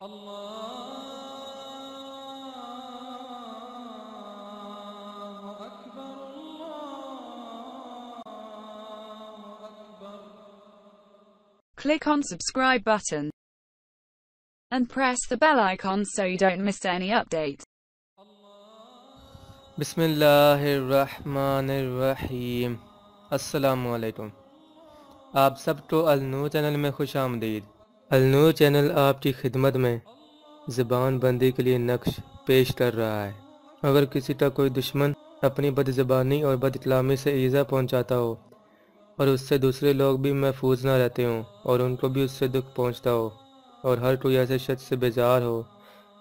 Click on subscribe button and press the bell icon so you don't miss any update. بسم اللہ الرحمن الرحیم۔ السلام علیکم۔ آپ سب کو النور چینل میں خوش آمدید۔ النور چینل آپ کی خدمت میں زبان بندی کے لیے نقش پیش کر رہا ہے۔ اگر کسی کا کوئی دشمن اپنی بد زبانی اور بد کلامی سے ایذا پہنچاتا ہو اور اس سے دوسرے لوگ بھی محفوظ نہ رہتے ہوں اور ان کو بھی اس سے دکھ پہنچتا ہو اور ہر کوئی ایسے شخص سے بیزار ہو،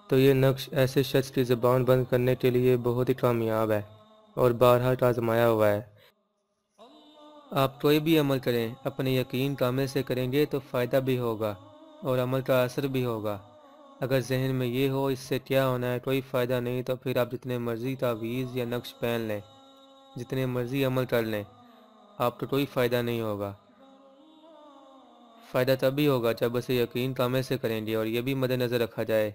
تو یہ نقش ایسے شخص کی زبان بند کرنے کے لیے بہت ہی کامیاب ہے اور بارہا آزمایا ہوا ہے۔ آپ کوئی بھی عمل کریں، اپنے یقین کامل سے کریں گے تو فائدہ بھی ہوگا اور عمل کا اثر بھی ہوگا۔ اگر ذہن میں یہ ہو اس سے کیا ہونا ہے، کوئی فائدہ نہیں، تو پھر آپ جتنے مرضی تعویذ یا نقش پہن لیں، جتنے مرضی عمل کر لیں، آپ کو کوئی فائدہ نہیں ہوگا۔ فائدہ تبھی ہوگا جب اسے یقین کامل سے کریں گے، اور یہ بھی مد نظر رکھا جائے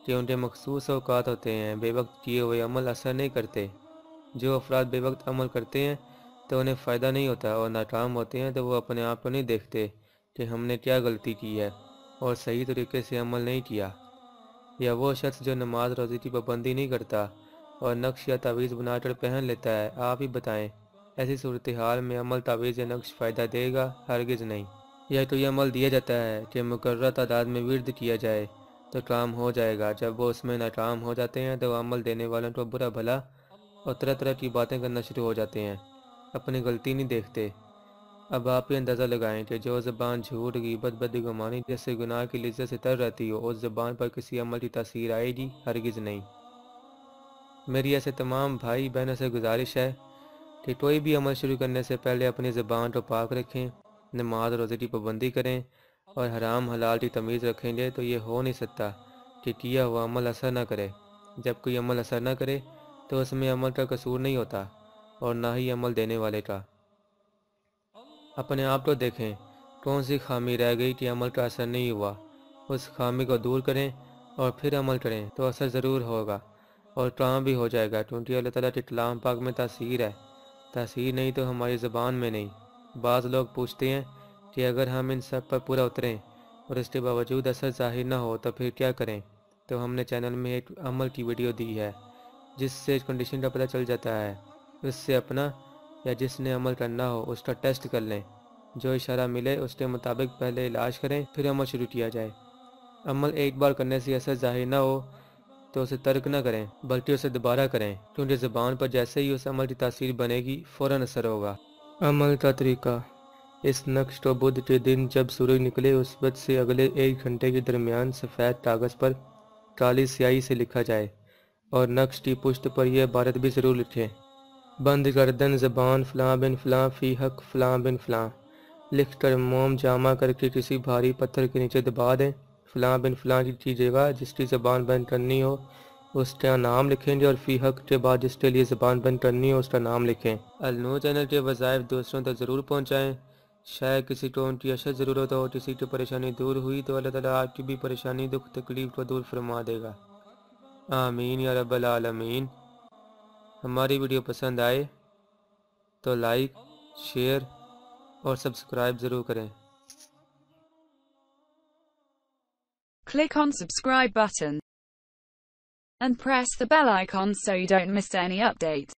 کہ ان کے مخصوص اوقات ہوتے ہیں، بے وقت کیے ہوئے عمل اثر نہیں کرتے۔ جو افراد بے وقت عمل کرتے ہیں تو انہیں فائدہ نہیں ہوتا، اور ناکام ہوتے ہیں تو وہ اپنے آپ کو نہیں دیکھتے کہ ہم نے کیا غلطی کی ہے اور صحیح طریقے سے عمل نہیں کیا۔ یا وہ شخص جو نماز روزی کی پابندی نہیں کرتا اور نقش یا تعویذ بنا کر پہن لیتا ہے، آپ ہی بتائیں ایسی صورتحال میں عمل تعویذ یا نقش فائدہ دے گا؟ ہرگز نہیں۔ یا تو یہ عمل دیا جاتا ہے کہ مقررہ تعداد میں ورد کیا جائے تو کام ہو جائے گا، جب وہ اس میں ناکام ہو جاتے ہیں تو عمل دینے والوں کو برا بھلا اور طرح طرح کی باتیں کرنا شروع ہو جاتے ہیں، اپنی غلطی نہیں دیکھتے۔ اب آپ یہ اندازہ لگائیں کہ جو زبان جھوٹ، غیبت، بدگمانی جیسے گناہ کی لذت سے تر رہتی ہو، اس زبان پر کسی عمل کی تاثیر آئے گی؟ ہرگز نہیں۔ میری ایسے تمام بھائی بہنوں سے گزارش ہے کہ کوئی بھی عمل شروع کرنے سے پہلے اپنی زبان کو پاک رکھیں، نماز روزے کی پابندی کریں اور حرام حلال کی تمیز رکھیں گے تو یہ ہو نہیں سکتا کہ کیا ہوا عمل اثر نہ کرے۔ جب کوئی عمل اثر نہ کرے تو اس میں عمل کا قصور نہیں ہوتا اور نہ ہی عمل دینے والے کا۔ اپنے آپ کو دیکھیں، کون سی خامی رہ گئی کہ عمل کا اثر نہیں ہوا، اس خامی کو دور کریں اور پھر عمل کریں تو اثر ضرور ہوگا اور کام بھی ہو جائے گا، کیونکہ اللہ تعالیٰ کے کلام پاک میں تاثیر ہے۔ تاثیر نہیں تو ہماری زبان میں نہیں۔ بعض لوگ پوچھتے ہیں کہ اگر ہم ان سب پر پورا اتریں اور اس کے باوجود اثر ظاہر نہ ہو تو پھر کیا کریں؟ تو ہم نے چینل میں ایک عمل کی ویڈیو دی ہے جس سے کنڈیشن کا پتہ چل جاتا ہے۔ اس سے اپنا یا جس نے عمل کرنا ہو اس کا ٹیسٹ کر لیں، جو اشارہ ملے اس کے مطابق پہلے علاج کریں، پھر عمل شروع کیا جائے۔ عمل ایک بار کرنے سے اثر ظاہر نہ ہو تو اسے ترک نہ کریں بلکہ اسے دوبارہ کریں، کیونکہ زبان پر جیسے ہی اس عمل کی تاثیر بنے گی فوراً اثر ہوگا۔ عمل کا طریقہ: اس نقش کو بدھ کے دن جب سورج نکلے اس وقت سے اگلے 1 گھنٹے کے درمیان سفید کاغذ پر کالی سیاہی سے لکھا جائے، اور نقش کی پشت پر یہ عبارت بھی ضرور لکھیں: بند گردن زبان فلاں بن فلاں فی حق فلاں بن فلاں، لکھ کر موم جامع کر کے کسی بھاری پتھر کے نیچے دبا دیں۔ فلاں بن فلاں کی جگہ جس کی زبان بند کرنی ہو اس کا نام لکھیں گے، اور فی حق کے بعد جس کے لیے زبان بند کرنی ہو اس کا نام لکھیں۔ النور چینل کے وظائف دوسروں تک ضرور پہنچائیں، شاید کسی کو ان کی اشد ضرورت ہو، کسی کی پریشانی دور ہوئی تو اللہ تعالیٰ آپ کی بھی پریشانی، دکھ، تکلیف کو دور فرما دے گا۔ آمین یا رب العالمین۔ ہماری ویڈیو پسند آئے تو لائک، شیئر اور سبسکرائب ضرور کریں۔ Click on subscribe button and press the bell icon so you don't miss any update.